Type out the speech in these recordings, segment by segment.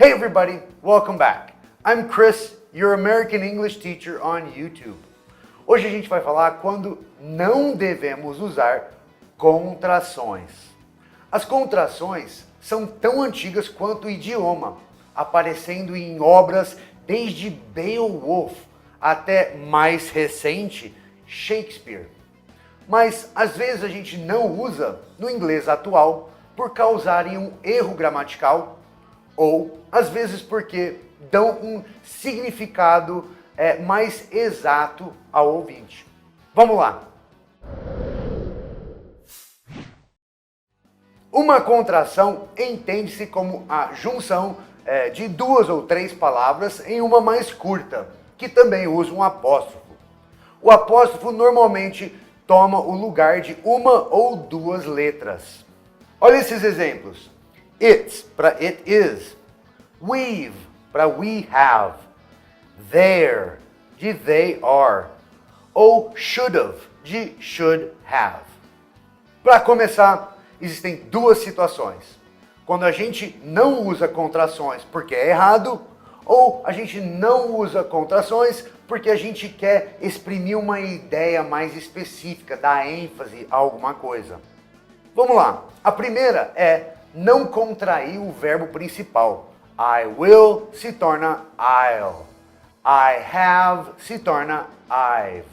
Hey everybody, welcome back. I'm Chris, your American English teacher on YouTube. Hoje a gente vai falar quando não devemos usar contrações. As contrações são tão antigas quanto o idioma, aparecendo em obras desde Beowulf até mais recente, Shakespeare. Mas às vezes a gente não usa no inglês atual por causarem um erro gramatical ou às vezes porque dão um significado mais exato ao ouvinte. Vamos lá! Uma contração entende-se como a junção de duas ou três palavras em uma mais curta, que também usa um apóstrofo. O apóstrofo normalmente toma o lugar de uma ou duas letras. Olha esses exemplos. It's para it is. We've para we have. There de they are. Ou should have de should have. Para começar, existem duas situações. Quando a gente não usa contrações porque é errado, ou a gente não usa contrações porque a gente quer exprimir uma ideia mais específica, dar ênfase a alguma coisa. Vamos lá. A primeira é não contrair o verbo principal. I will se torna I'll. I have se torna I've.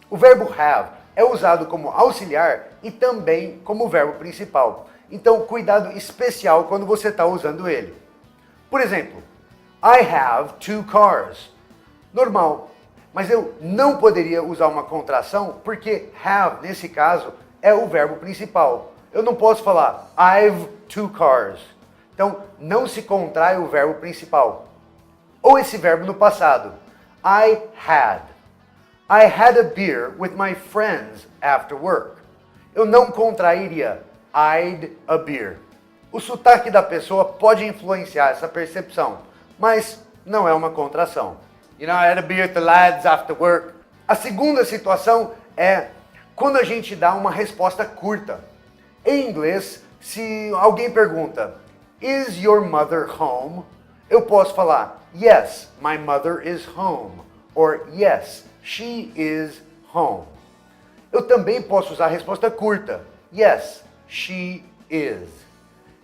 O verbo have é usado como auxiliar e também como verbo principal. Então, cuidado especial quando você está usando ele. Por exemplo, I have two cars. Normal. Mas eu não poderia usar uma contração porque have, nesse caso, é o verbo principal. Eu não posso falar I've two cars. Então, não se contrai o verbo principal. Ou esse verbo no passado. I had. I had a beer with my friends after work. Eu não contrairia I'd a beer. O sotaque da pessoa pode influenciar essa percepção, mas não é uma contração. You know, I had a beer with the lads after work. A segunda situação é quando a gente dá uma resposta curta. Em inglês, se alguém pergunta, Is your mother home? Eu posso falar, Yes, my mother is home. Or Yes, she is home. Eu também posso usar a resposta curta. Yes, she is.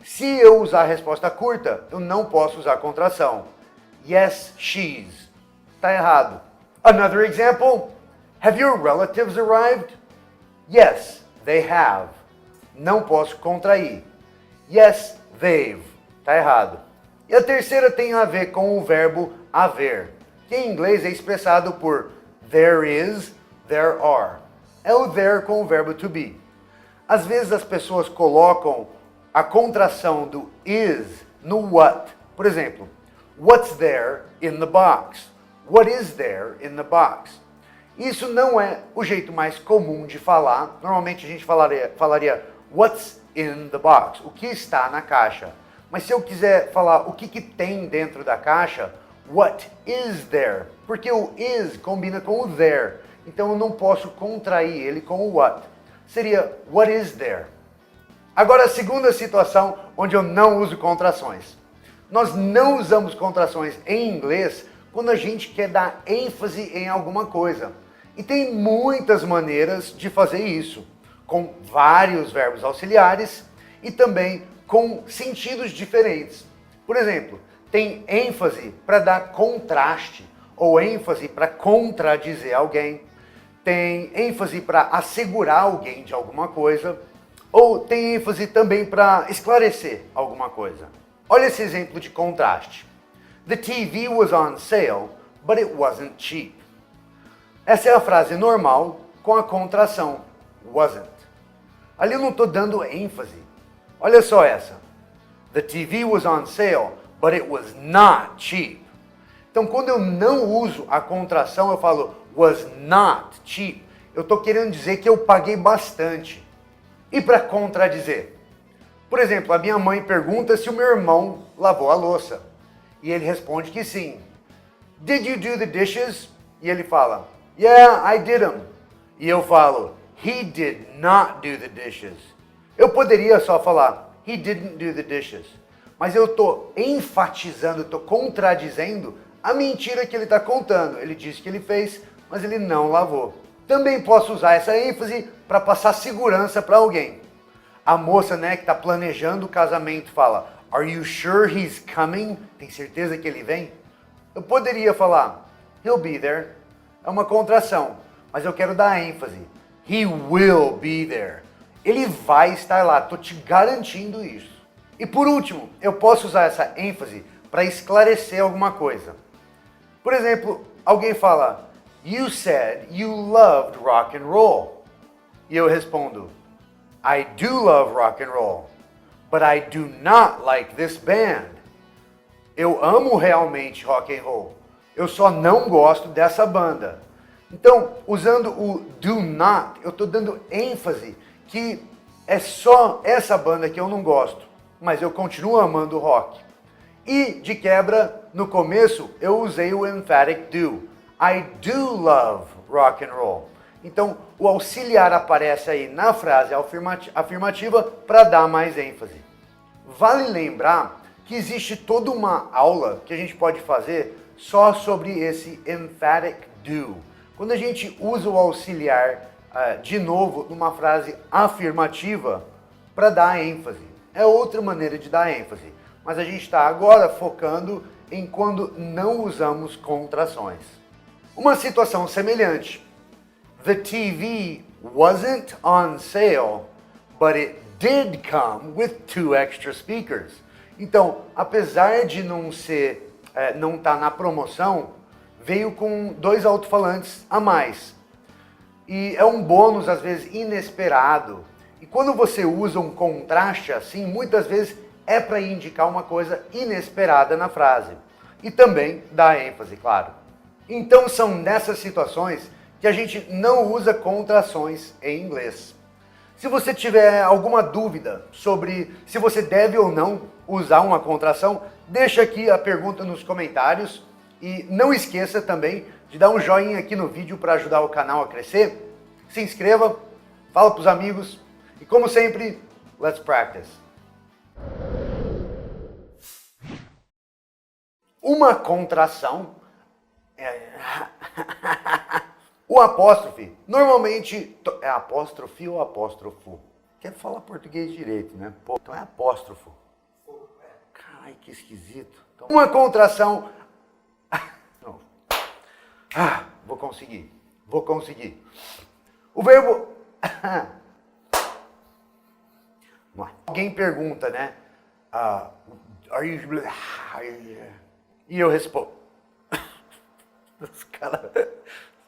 Se eu usar a resposta curta, eu não posso usar a contração. Yes, she's. Está errado. Another example. Have your relatives arrived? Yes, they have. Não posso contrair. Yes, they've. Está errado. E a terceira tem a ver com o verbo haver, que em inglês é expressado por there is, there are. É o there com o verbo to be. Às vezes as pessoas colocam a contração do is no what. Por exemplo, what's there in the box? What is there in the box? Isso não é o jeito mais comum de falar. Normalmente a gente falaria what's in the box? O que está na caixa? Mas se eu quiser falar o que tem dentro da caixa, what is there? Porque o is combina com o there. Então eu não posso contrair ele com o what. Seria what is there? Agora a segunda situação onde eu não uso contrações. Nós não usamos contrações em inglês quando a gente quer dar ênfase em alguma coisa. E tem muitas maneiras de fazer isso, com vários verbos auxiliares e também com sentidos diferentes. Por exemplo, tem ênfase para dar contraste ou ênfase para contradizer alguém. Tem ênfase para assegurar alguém de alguma coisa, ou tem ênfase também para esclarecer alguma coisa. Olha esse exemplo de contraste. The TV was on sale, but it wasn't cheap. Essa é a frase normal com a contração wasn't. Ali eu não estou dando ênfase. Olha só essa. The TV was on sale, but it was not cheap. Então, quando eu não uso a contração, eu falo was not cheap. Eu estou querendo dizer que eu paguei bastante. E para contradizer? Por exemplo, a minha mãe pergunta se o meu irmão lavou a louça. E ele responde que sim. Did you do the dishes? E ele fala, yeah, I did them. E eu falo, he did not do the dishes. Eu poderia só falar, he didn't do the dishes. mas eu estou enfatizando, estou contradizendo a mentira que ele está contando. Ele disse que ele fez, mas ele não lavou. Também posso usar essa ênfase para passar segurança para alguém. A moça, né, que está planejando o casamento fala, "Are you sure he's coming?" Tem certeza que ele vem? Eu poderia falar, "He'll be there." É uma contração, mas eu quero dar ênfase. He will be there. Ele vai estar lá, estou te garantindo isso. E por último, eu posso usar essa ênfase para esclarecer alguma coisa. Por exemplo, alguém fala, "You said you loved rock and roll." E eu respondo, "I do love rock and roll, but I do not like this band." Eu amo realmente rock and roll, eu só não gosto dessa banda. Então, usando o do not, eu estou dando ênfase que é só essa banda que eu não gosto, mas eu continuo amando rock. E, de quebra, no começo eu usei o emphatic do. I do love rock and roll. Então, o auxiliar aparece aí na frase afirmativa para dar mais ênfase. Vale lembrar que existe toda uma aula que a gente pode fazer só sobre esse emphatic do. Quando a gente usa o auxiliar de novo numa frase afirmativa para dar ênfase. É outra maneira de dar ênfase. Mas a gente está agora focando em quando não usamos contrações. Uma situação semelhante. The TV wasn't on sale, but it did come with 2 extra speakers. Então, apesar de não estar na promoção, veio com 2 alto-falantes a mais. E é um bônus, às vezes, inesperado. E quando você usa um contraste assim, muitas vezes é para indicar uma coisa inesperada na frase. E também dá ênfase, claro. Então são nessas situações que a gente não usa contrações em inglês. Se você tiver alguma dúvida sobre se você deve ou não usar uma contração, deixa aqui a pergunta nos comentários e não esqueça também de dar um joinha aqui no vídeo para ajudar o canal a crescer. Se inscreva, fala para os amigos e como sempre, let's practice. Uma contração o apóstrofe, normalmente, é apóstrofe ou apóstrofo? Quer falar português direito, né? Pô, então é apóstrofo. Ai, que esquisito. Então, uma contração... Não. Vou conseguir. O verbo... Alguém pergunta, né? Are you... E eu respondo. Os caras